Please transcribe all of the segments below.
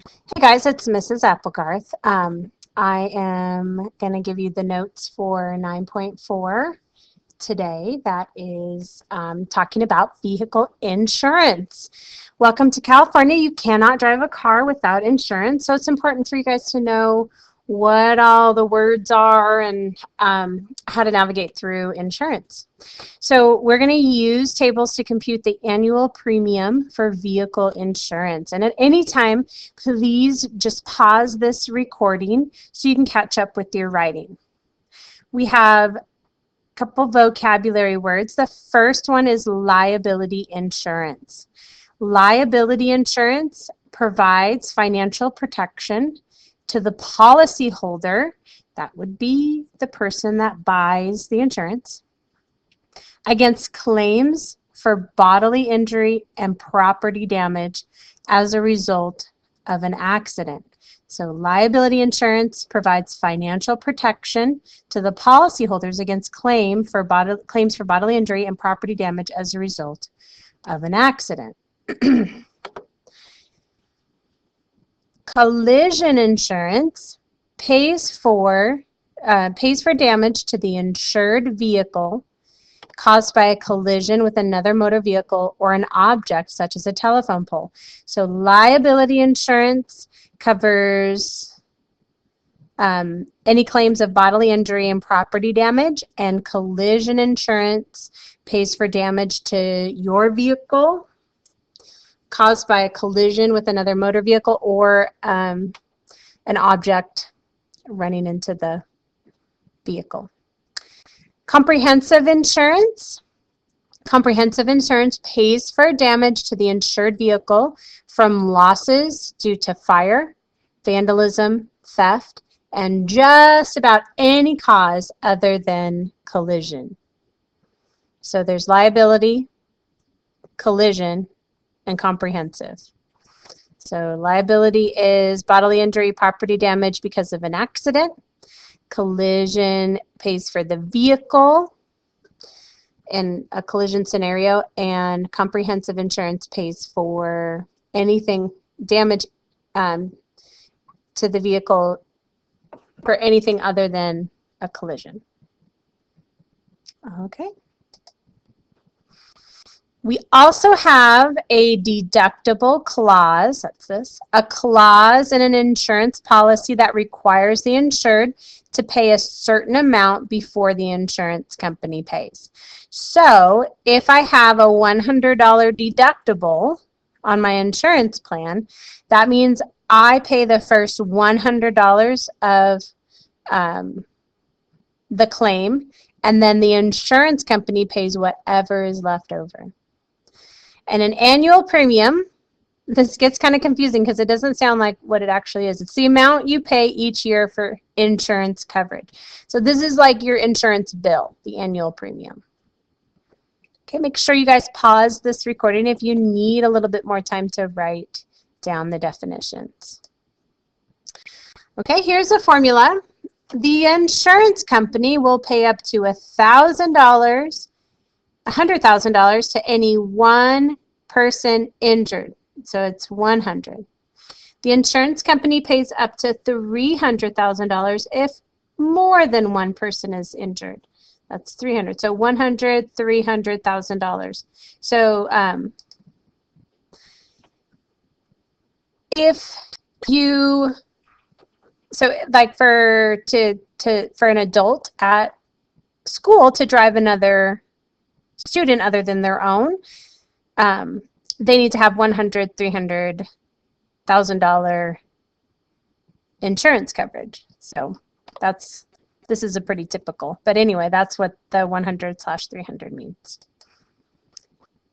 Hey guys, it's Mrs. Applegarth. I am going to give you the notes for 9.4 today. That is talking about vehicle insurance. Welcome to California. You cannot drive a car without insurance, so it's important for you guys to know what all the words are and how to navigate through insurance. So we're going to use tables to compute the annual premium for vehicle insurance. And at any time, please just pause this recording so you can catch up with your writing. We have a couple vocabulary words. The first one is liability insurance. Liability insurance provides financial protection to the policyholder, that would be the person that buys the insurance, against claims for bodily injury and property damage as a result of an accident. So liability insurance provides financial protection to the policyholders against claims for bodily injury and property damage as a result of an accident. Collision insurance pays for damage to the insured vehicle caused by a collision with another motor vehicle or an object such as a telephone pole. So liability insurance covers any claims of bodily injury and property damage, and collision insurance pays for damage to your vehicle caused by a collision with another motor vehicle or an object running into the vehicle. Comprehensive insurance. Comprehensive insurance pays for damage to the insured vehicle from losses due to fire, vandalism, theft, and just about any cause other than collision. So there's liability, collision, and comprehensive. So liability is bodily injury, property damage because of an accident. Collision pays for the vehicle in a collision scenario, and comprehensive insurance pays for anything damage to the vehicle for anything other than a collision. Okay. We also have a deductible clause, that's this, a clause in an insurance policy that requires the insured to pay a certain amount before the insurance company pays. So if I have a $100 deductible on my insurance plan, that means I pay the first $100 of the claim, and then the insurance company pays whatever is left over. And an annual premium, this gets kind of confusing because it doesn't sound like what it actually is. It's the amount you pay each year for insurance coverage. So this is like your insurance bill, the annual premium. Okay, make sure you guys pause this recording if you need a little bit more time to write down the definitions. Okay, here's a formula. The insurance company will pay up to $100,000 to any one person injured. So it's 100. The insurance company pays up to $300,000 if more than one person is injured. That's 300. So 100, $300,000. So if you, so like for an adult at school to drive another student other than their own, they need to have $100,000, $300,000 insurance coverage. So this is a pretty typical, but anyway, that's what the 100/300 means.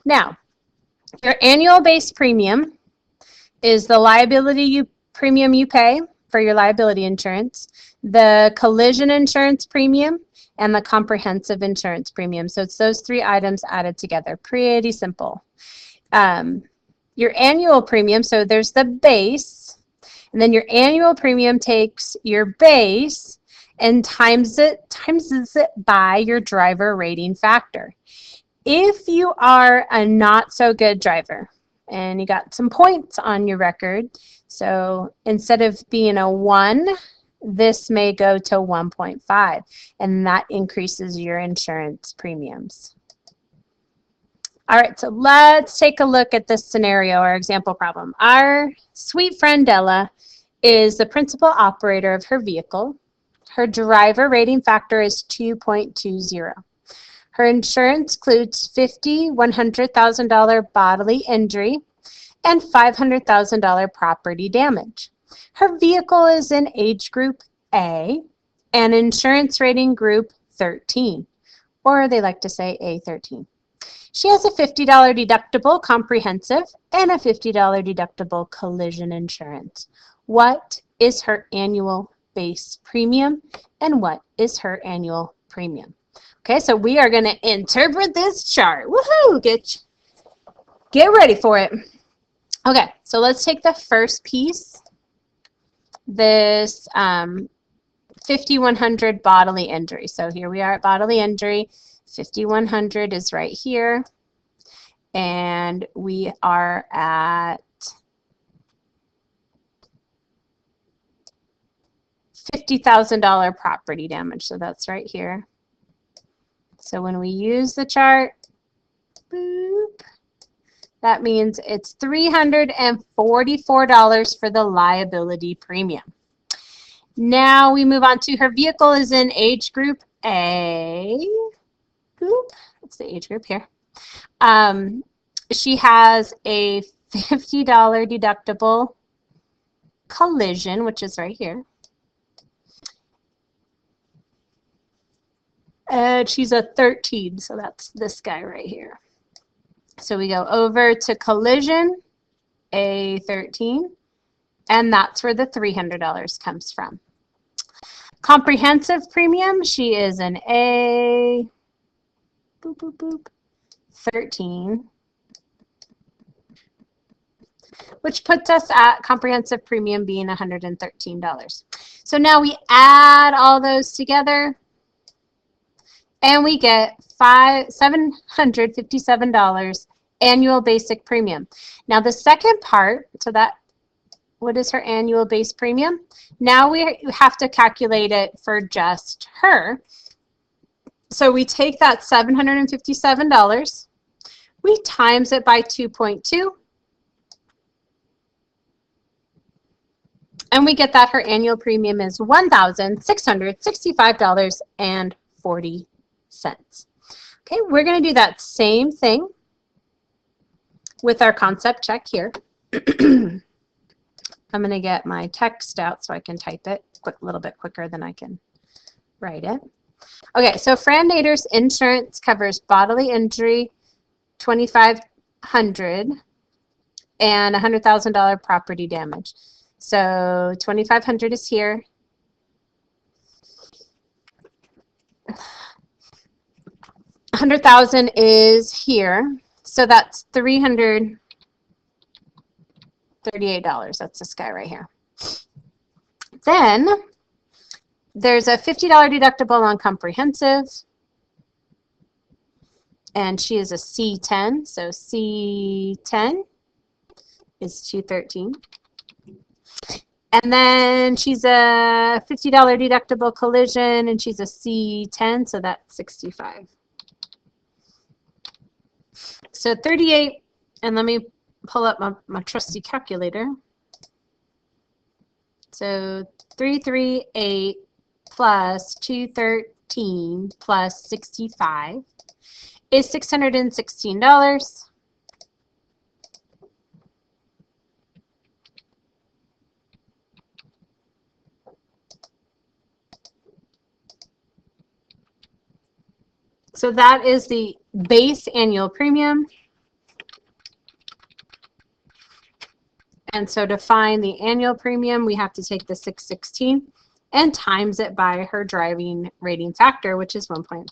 Now, your annual base premium is the liability premium you pay for your liability insurance, the collision insurance premium, and the comprehensive insurance premium. So it's those three items added together. Pretty simple. Your annual premium, so there's the base, and then your annual premium takes your base and times it by your driver rating factor. If you are a not so good driver and you got some points on your record. So instead of being a 1, this may go to 1.5, and that increases your insurance premiums. All right, so let's take a look at this scenario or example problem. Our sweet friend Ella is the principal operator of her vehicle. Her driver rating factor is 2.20. Her insurance includes $50,000, $100,000 bodily injury, and $500,000 property damage. Her vehicle is in age group A and insurance rating group 13, or they like to say A13. She has a $50 deductible comprehensive and a $50 deductible collision insurance. What is her annual base premium and what is her annual premium? Okay, so we are going to interpret this chart. Woohoo! Get ready for it. Okay, so let's take the first piece, this 5,100 bodily injury. So here we are at bodily injury. 5,100 is right here, and we are at $50,000 property damage. So that's right here. So when we use the chart, boop, that means it's $344 for the liability premium. Now we move on to her vehicle is in age group A. Boop, that's the age group here. She has a $50 deductible collision, which is right here. And she's a 13, so that's this guy right here. So we go over to collision, A13, and that's where the $300 comes from. Comprehensive premium, she is an A, boop, boop, boop, 13, which puts us at comprehensive premium being $113. So now we add all those together, and we get $757 annual basic premium. Now the second part, so that, what is her annual base premium? Now we have to calculate it for just her. So we take that $757, we times it by 2.2, and we get that her annual premium is $1,665.40. Okay, we're going to do that same thing with our concept check here. I'm going to get my text out so I can type it a little bit quicker than I can write it. Okay, so Fran Nader's insurance covers bodily injury, $2,500, and $100,000 property damage. So $2,500 is here. $100,000 is here, so that's $338. That's this guy right here. Then there's a $50 deductible on comprehensive, and she is a C10, so C10 is $213. And then she's a $50 deductible collision, and she's a C10, so that's $65. So 38, and let me pull up my trusty calculator. So 338 plus 213 plus 65 is $616. So that is the base annual premium. And so to find the annual premium, we have to take the 616 and times it by her driving rating factor, which is 1.5.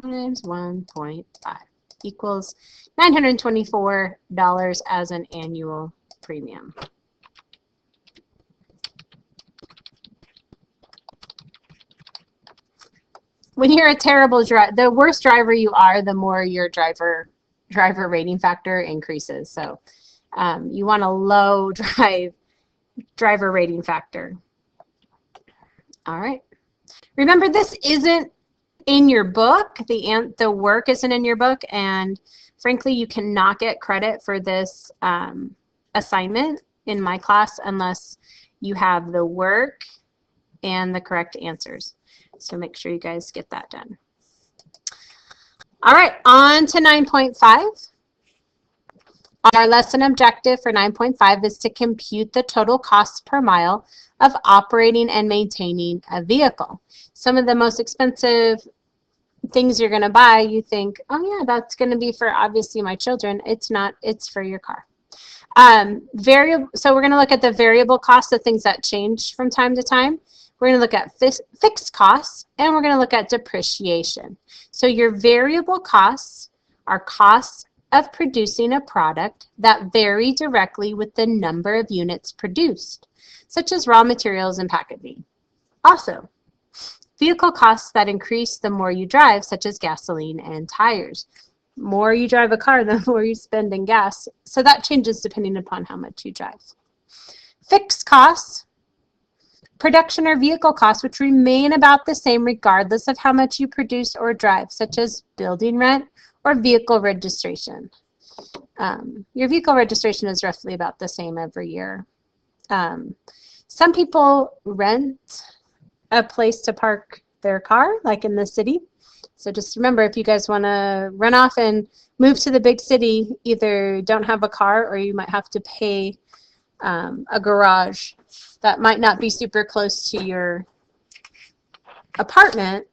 Times 1.5 equals $924 as an annual premium. when you're a terrible driver, the worse driver you are, the more your driver rating factor increases. So you want a low driver rating factor. All right. Remember, this isn't in your book. The work isn't in your book, and frankly, you cannot get credit for this assignment in my class unless you have the work and the correct answers. So make sure you guys get that done. All right, on to 9.5. Our lesson objective for 9.5 is to compute the total cost per mile of operating and maintaining a vehicle. Some of the most expensive things you're going to buy, you think, oh yeah, that's going to be for obviously my children. It's not, it's for your car. So we're going to look at the variable costs, the things that change from time to time. We're going to look at fixed costs, and we're going to look at depreciation. So your variable costs are costs of producing a product that vary directly with the number of units produced, such as raw materials and packaging. Also, vehicle costs that increase the more you drive, such as gasoline and tires. More you drive a car, the more you spend in gas. So that changes depending upon how much you drive. Fixed costs, production or vehicle costs, which remain about the same regardless of how much you produce or drive, such as building rent or vehicle registration. Your vehicle registration is roughly about the same every year. Some people rent a place to park their car, like in the city. So just remember, if you guys want to run off and move to the big city, either don't have a car or you might have to pay a garage that might not be super close to your apartment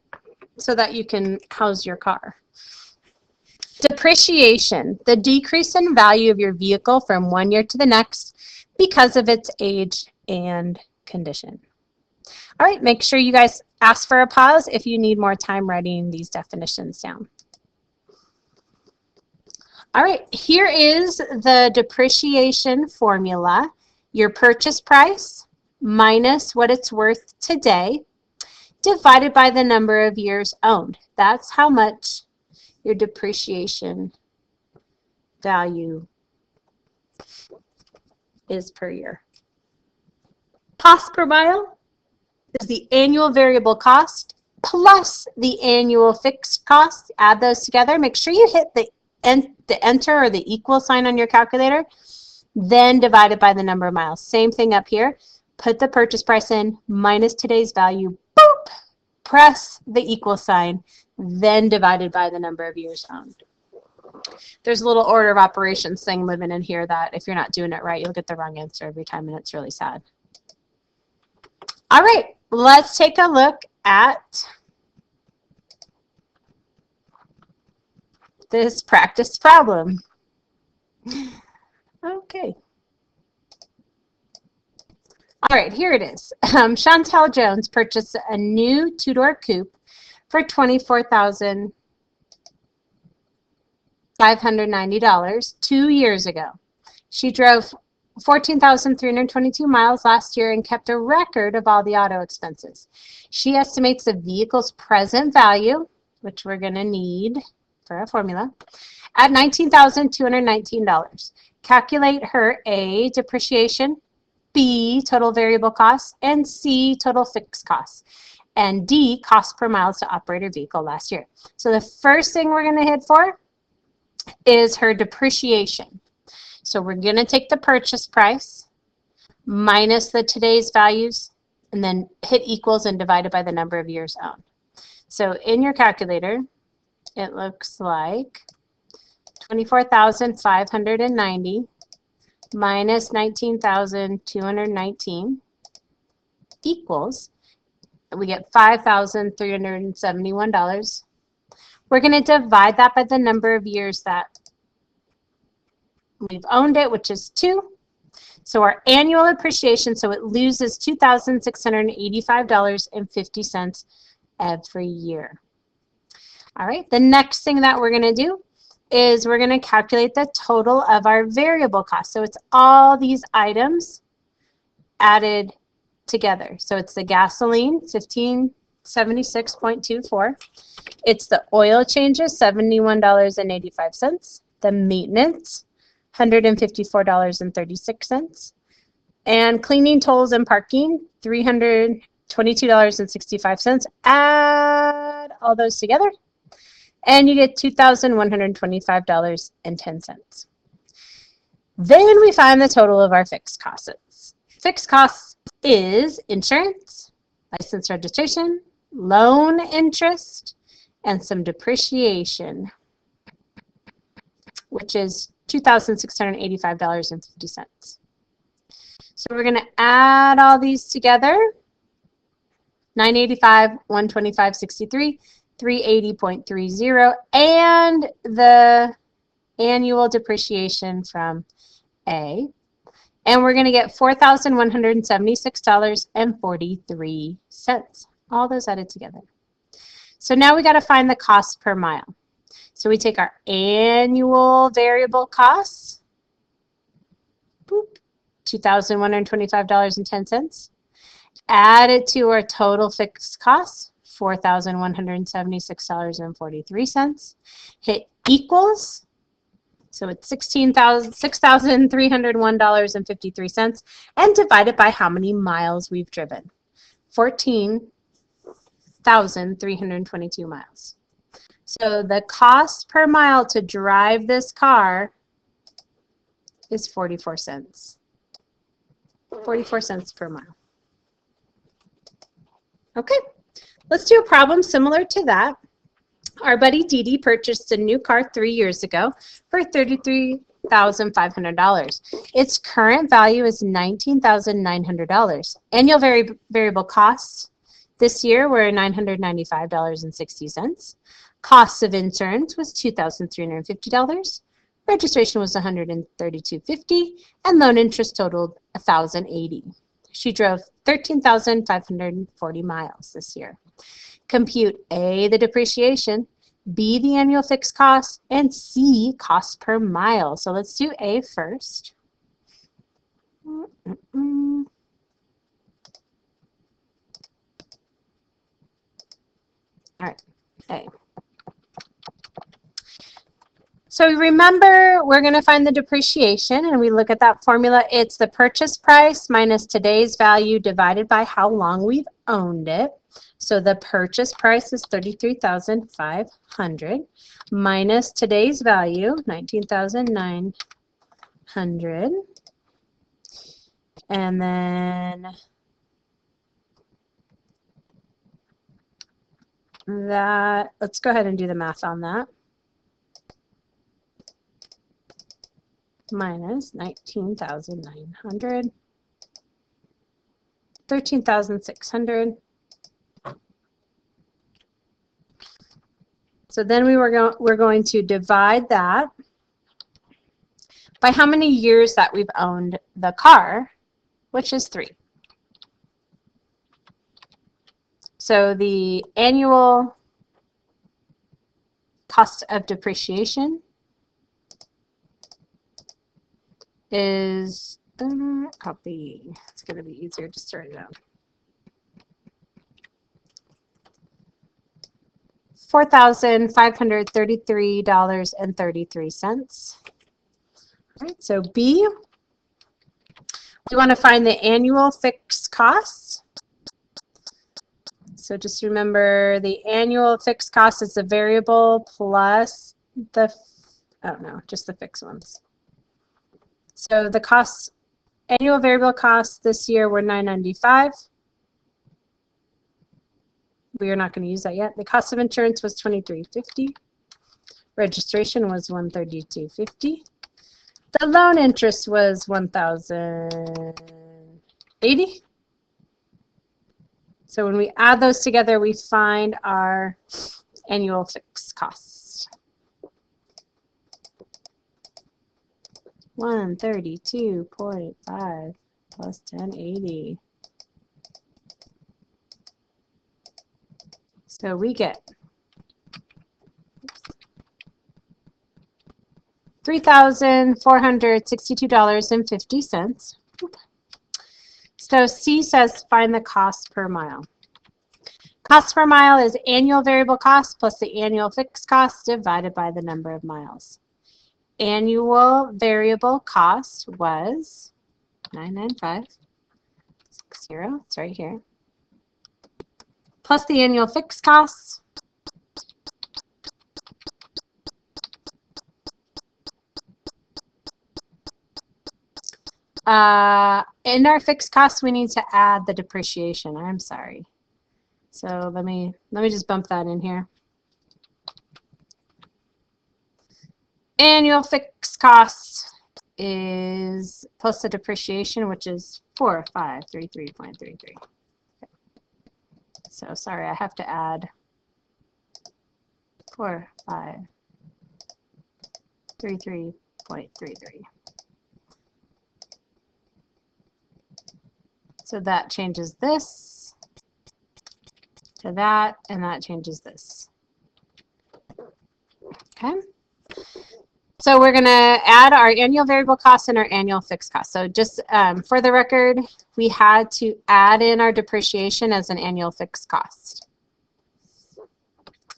so that you can house your car. Depreciation, the decrease in value of your vehicle from one year to the next because of its age and condition. All right, make sure you guys ask for a pause if you need more time writing these definitions down. All right, here is the depreciation formula. Your purchase price minus what it's worth today divided by the number of years owned. That's how much your depreciation value is per year. Cost per mile is the annual variable cost plus the annual fixed cost. Add those together. Make sure you hit the enter or the equal sign on your calculator, then divide it by the number of miles. Same thing up here. Put the purchase price in minus today's value. Boop! Press the equal sign, then divided by the number of years owned. There's a little order of operations thing living in here that if you're not doing it right, you'll get the wrong answer every time, and it's really sad. All right, let's take a look at this practice problem. Okay. All right, here it is. Chantel Jones purchased a new two-door coupe for $24,590 2 years ago. She drove 14,322 miles last year and kept a record of all the auto expenses. She estimates the vehicle's present value, which we're going to need for a formula, at $19,219. Calculate her A, depreciation, B, total variable costs, and C, total fixed costs, and D, cost per miles to operate her vehicle last year. So the first thing we're going to hit for is her depreciation. So we're going to take the purchase price minus the today's values and then hit equals and divide it by the number of years owned. So in your calculator, it looks like 24,590 minus 19,219 equals, we get $5,371. We're going to divide that by the number of years that we've owned it, which is 2. So our annual appreciation, so it loses $2,685.50 every year. All right, the next thing that we're going to do is we're going to calculate the total of our variable costs. So it's all these items added together. So it's the gasoline, $76.24. It's the oil changes, $71.85. The maintenance, $154.36. And cleaning, tolls, and parking, $322.65. Add all those together, and you get $2,125.10. Then we find the total of our fixed costs. Fixed costs is insurance, license registration, loan interest, and some depreciation, which is $2,685.50. So we're going to add all these together. 985, 125.63, 380.30, and the annual depreciation from A. And we're going to get $4,176.43. All those added together. So now we got to find the cost per mile. So we take our annual variable costs, $2,125.10, add it to our total fixed costs, $4,176.43, hit equals, so it's $6,301.53, and divide it by how many miles we've driven, 14,322 miles. So the cost per mile to drive this car is 44 cents. 44 cents per mile. Okay, let's do a problem similar to that. Our buddy Dee Dee purchased a new car 3 years ago for $33,500. Its current value is $19,900. Annual variable costs this year were $995.60. Cost of insurance was $2,350. Registration was $132.50, and loan interest totaled $1,080. She drove 13,540 miles this year. Compute A, the depreciation, B, the annual fixed cost, and C, cost per mile. So let's do A first. All right, A. So remember, we're going to find the depreciation, and we look at that formula. It's the purchase price minus today's value divided by how long we've owned it. So the purchase price is $33,500 minus today's value, $19,900. And then that, let's go ahead and do the math on that. Minus 19,900, 13,600. So then we're going to divide that by how many years that we've owned the car, which is 3. So the annual cost of depreciation is, copy, it's going to be easier to start it out. $4,533.33. All right, so B, we want to find the annual fixed costs. So just remember, the annual fixed cost is the variable plus the, just the fixed ones. So the costs, annual variable costs this year were $995. We are not going to use that yet. The cost of insurance was $23.50. Registration was $132.50. The loan interest was $1,080. So when we add those together, we find our annual fixed costs. $132.5 plus $10.80. So we get $3,462.50. So C says find the cost per mile. Cost per mile is annual variable cost plus the annual fixed cost divided by the number of miles. Annual variable cost was 99560. It's right here. Plus the annual fixed costs. In our fixed costs, we need to add the depreciation. I'm sorry. So let me just bump that in here. Annual fixed costs is plus the depreciation, which is 4533.33. So sorry, I have to add 4533.33. So that changes this to that, and that changes this. Okay. So we're going to add our annual variable costs and our annual fixed costs. So just for the record, we had to add in our depreciation as an annual fixed cost.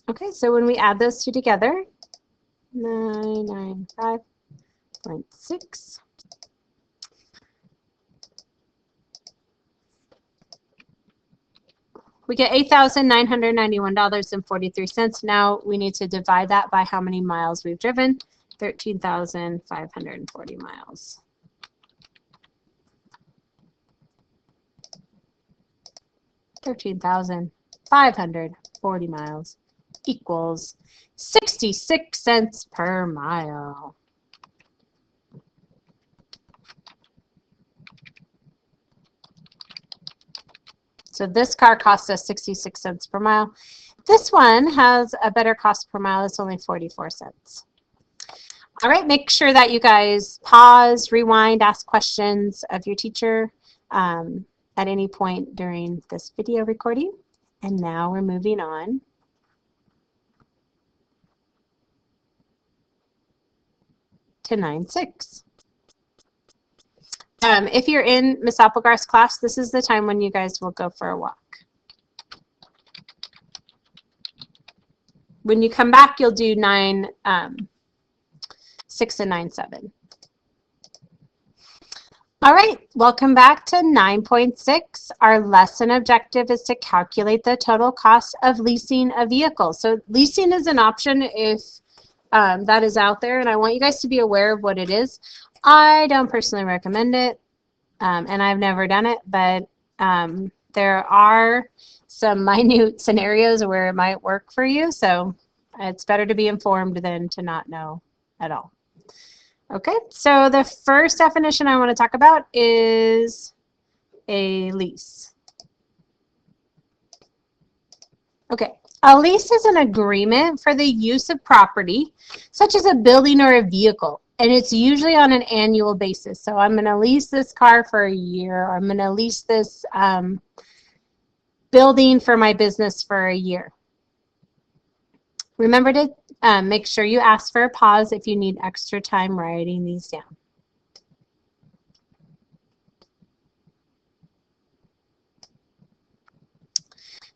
Okay, so when we add those two together, 995.6. We get $8,991.43. Now we need to divide that by how many miles we've driven. 13,540 miles. $13,540 miles equals 66 cents per mile. So this car costs us 66 cents per mile. This one has a better cost per mile. It's only 44 cents. All right, make sure that you guys pause, rewind, ask questions of your teacher at any point during this video recording. And now we're moving on to 9.6. If you're in Miss Applegarth's class, this is the time when you guys will go for a walk. When you come back, you'll do 9.6 and 9.7. All right, welcome back to 9.6. Our lesson objective is to calculate the total cost of leasing a vehicle. So leasing is an option if that is out there, and I want you guys to be aware of what it is. I don't personally recommend it, and I've never done it, but there are some minute scenarios where it might work for you, so it's better to be informed than to not know at all. Okay, so the first definition I want to talk about is a lease. Okay, a lease is an agreement for the use of property, such as a building or a vehicle, and it's usually on an annual basis. So I'm going to lease this car for a year, or I'm going to lease this building for my business for a year. Remember to make sure you ask for a pause if you need extra time writing these down.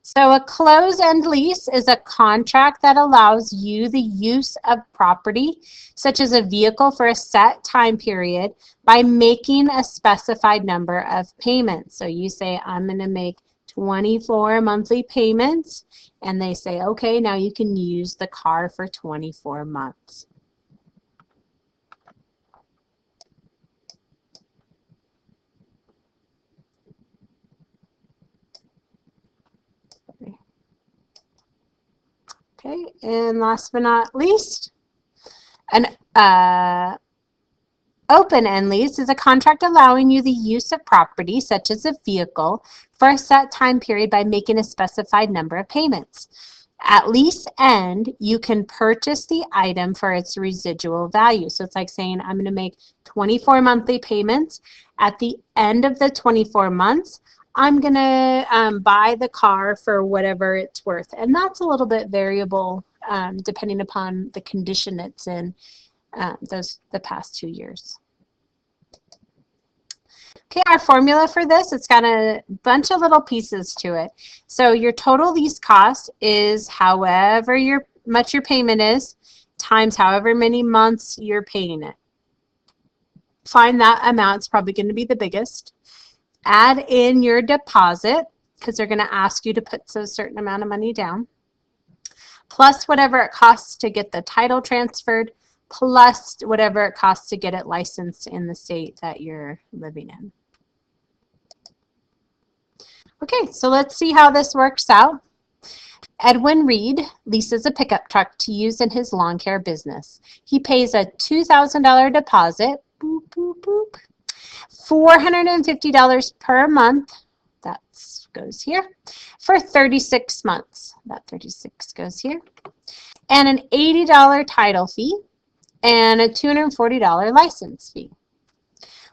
So a close-end lease is a contract that allows you the use of property, such as a vehicle, for a set time period by making a specified number of payments. So you say, I'm going to make 24 monthly payments, and they say, okay, now you can use the car for 24 months. Okay, and last but not least, an open-end lease is a contract allowing you the use of property, such as a vehicle, for a set time period by making a specified number of payments. At lease end, you can purchase the item for its residual value. So it's like saying, I'm going to make 24 monthly payments. At the end of the 24 months, I'm going to buy the car for whatever it's worth. And that's a little bit variable depending upon the condition it's in the past 2 years. Okay, our formula for this, it's got a bunch of little pieces to it. So your total lease cost is however much your payment is times however many months you're paying it. Find that amount, it's probably going to be the biggest. Add in your deposit, because they're going to ask you to put a certain amount of money down, plus whatever it costs to get the title transferred, plus whatever it costs to get it licensed in the state that you're living in. Okay, so let's see how this works out. Edwin Reed leases a pickup truck to use in his lawn care business. He pays a $2,000 deposit, boop, boop, boop, $450 per month, that goes here, for 36 months. That 36 goes here. And an $80 title fee and a $240 license fee.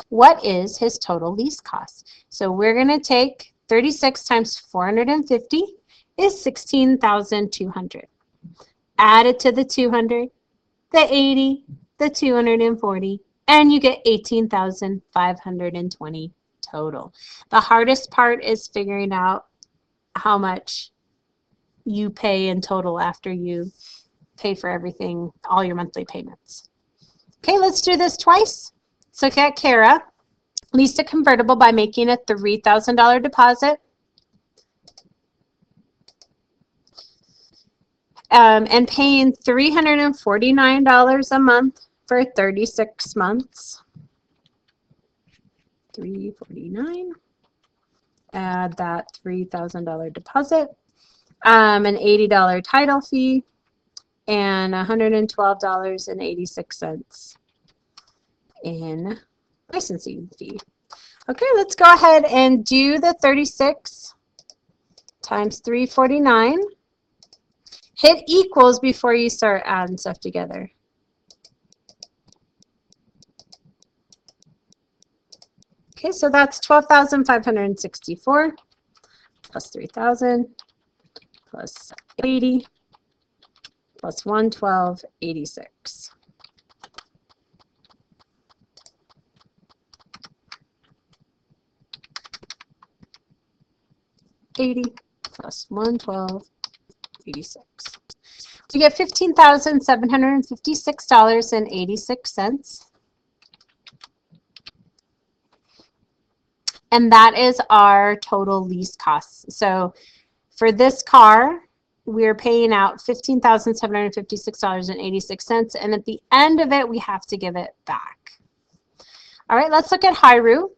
What is his total lease cost? So we're going to take 36 times 450 is 16,200. Add it to the 200, the 80, the 240, and you get 18,520 total. The hardest part is figuring out how much you pay in total after you pay for everything, all your monthly payments. Okay, let's do this twice. Let's look at Kara. Leased a convertible by making a $3,000 deposit and paying $349 a month for 36 months. $349. Add that $3,000 deposit, an $80 title fee, and $112.86 in licensing fee. Okay, let's go ahead and do the 36 times 349. Hit equals before you start adding stuff together. Okay, so that's 12,564 plus 3,000 plus 80 plus 112.86. 80 plus 112.86. You get $15,756.86. And that is our total lease costs. So for this car, we're paying out $15,756.86. And at the end of it, we have to give it back. All right, let's look at Hiru.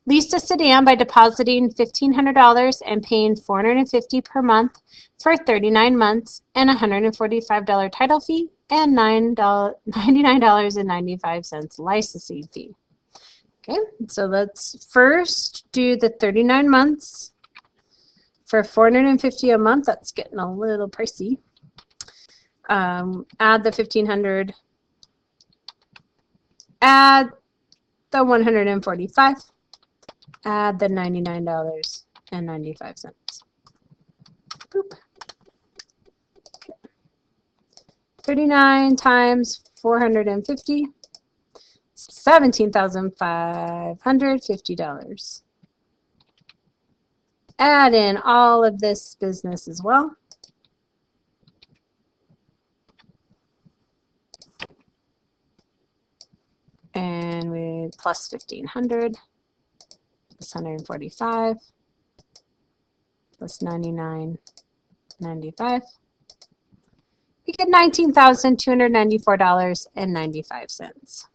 Leased a sedan by depositing $1,500 and paying $450 per month for 39 months and $145 title fee and $99.95 licensing fee. Okay, so let's first do the 39 months for $450 a month. That's getting a little pricey. Add the $1,500. Add the $145. Add the $99.95. Boop. Okay. 39 times 450, $17,550. Add in all of this business as well. And we plus 1,500. Plus 145 plus 99.95. You get $19,294.95.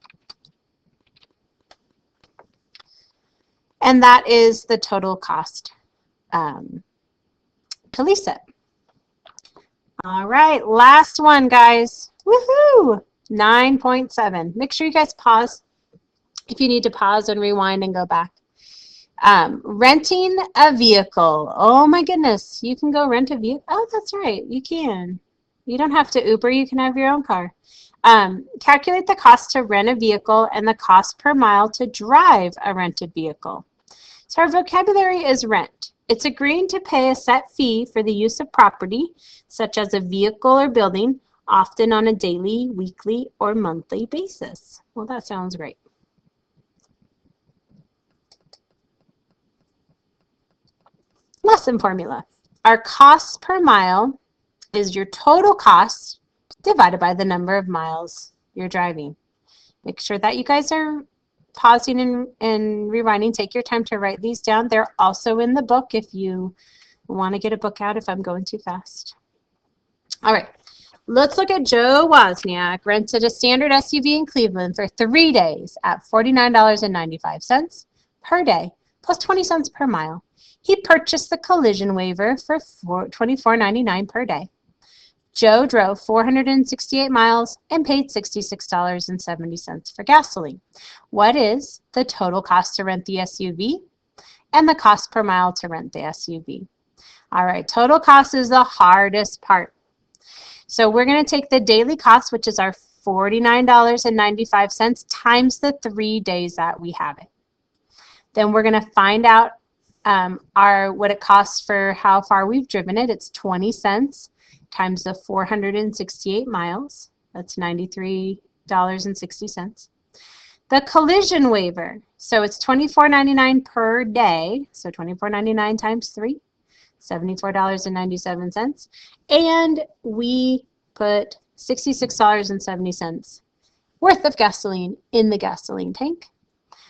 And that is the total cost to lease it. All right, last one, guys. Woohoo! 9.7. Make sure you guys pause if you need to pause and rewind and go back. Renting a vehicle. Oh my goodness, you can go rent a vehicle. Oh, that's right, you can. You don't have to Uber, you can have your own car. Calculate the cost to rent a vehicle and the cost per mile to drive a rented vehicle. So our vocabulary is rent. It's agreeing to pay a set fee for the use of property, such as a vehicle or building, often on a daily, weekly, or monthly basis. Well, that sounds great. Lesson formula. Our cost per mile is your total cost divided by the number of miles you're driving. Make sure that you guys are pausing and rewinding. Take your time to write these down. They're also in the book if you want to get a book out if I'm going too fast. All right, let's look at Joe Wozniak. Rented a standard SUV in Cleveland for 3 days at $49.95 per day, plus 20 cents per mile. He purchased the collision waiver for $24.99 per day. Joe drove 468 miles and paid $66.70 for gasoline. What is the total cost to rent the SUV and the cost per mile to rent the SUV? All right, total cost is the hardest part. So we're going to take the daily cost, which is our $49.95 times the 3 days that we have it. Then we're going to find out what it costs for how far we've driven it. It's 20 cents times the 468 miles. That's $93.60. The collision waiver. So it's $24.99 per day. So $24.99 times 3. $74.97, and we put $66.70 worth of gasoline in the gasoline tank.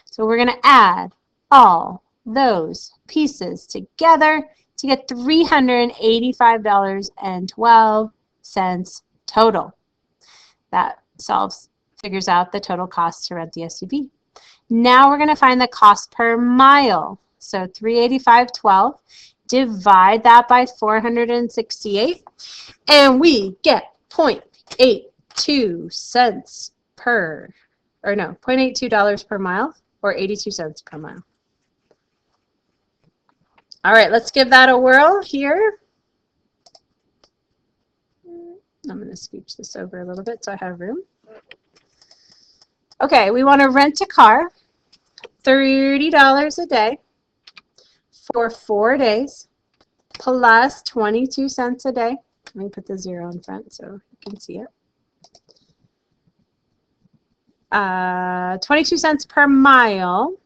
So we're going to add all those pieces together to get $385.12 total. That figures out the total cost to rent the SUV. Now we're going to find the cost per mile. So $385.12. Divide that by 468, and we get 0.82 cents per, or no, $0.82 per mile, or 82 cents per mile. All right, let's give that a whirl here. I'm going to scooch this over a little bit so I have room. Okay, we want to rent a car, $30 a day for 4 days, plus 22 cents a day. Let me put the 0 in front so you can see it. 22 cents per mile.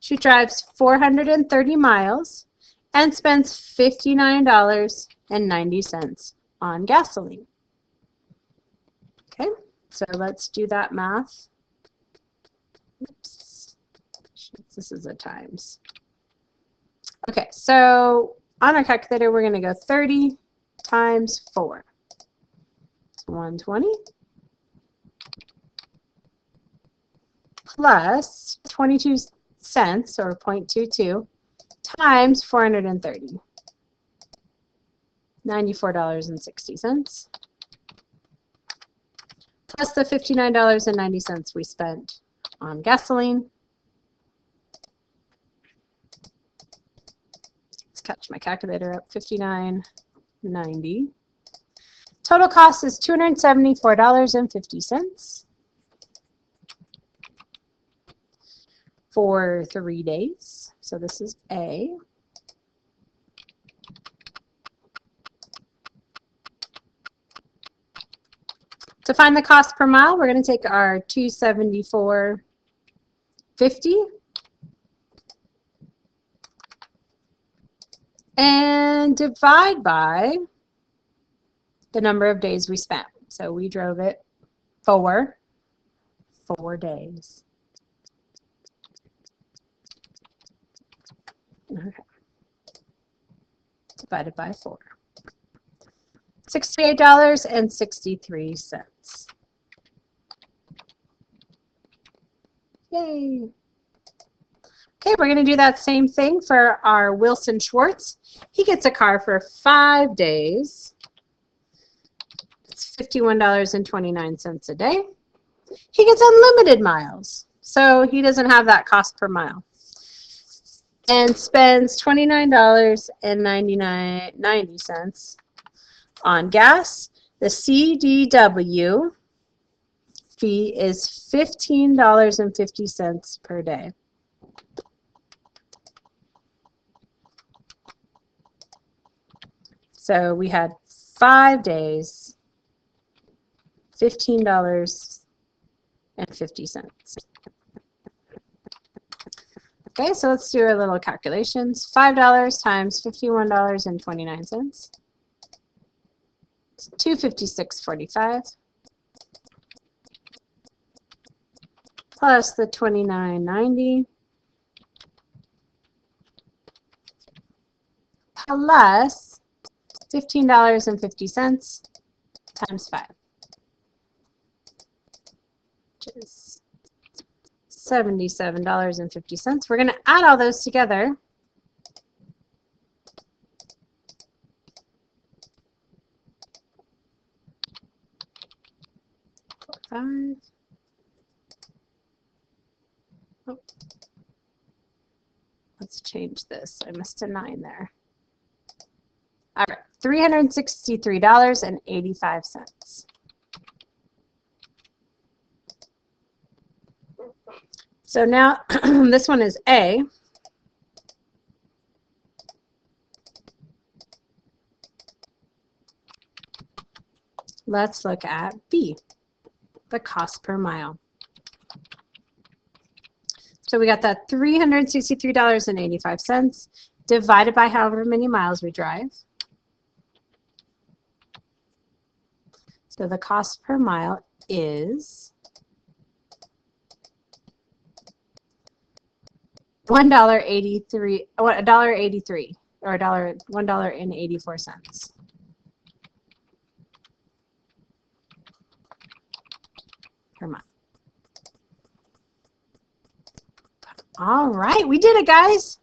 She drives 430 miles and spends $59.90 on gasoline. Okay, so let's do that math. Oops. This is a times. Okay, so on our calculator, we're going to go 30 times 4. It's 120 plus 22 cents, or 0.22, times 430. $94.60 plus the $59.90 we spent on gasoline. Catch my calculator up, $59.90. Total cost is $274.50 for 3 days. So this is A. To find the cost per mile, we're going to take our $274.50 and divide by the number of days we spent. So we drove it for 4 days. Okay. Divided by 4. $68.63. Yay. Okay, we're going to do that same thing for our Wilson Schwartz. He gets a car for 5 days. It's $51.29 a day. He gets unlimited miles, so he doesn't have that cost per mile. And spends $29.90 on gas. The CDW fee is $15.50 per day. So we had 5 days, $15.50. Okay, so let's do our little calculations. $5 times $51.29. It's $256.45 plus the $29.90 plus $15.50 times 5, which is $77.50. We're going to add all those together. Five. Oh. Let's change this. I missed a 9 there. All right, $363.85. So now this one is A. Let's look at B, the cost per mile. So we got that $363.85 divided by however many miles we drive. So the cost per mile is $1.83 or $1.84 per mile. All right, we did it, guys.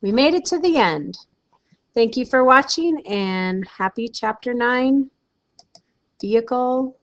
We made it to the end. Thank you for watching, and happy Chapter 9 Vehicle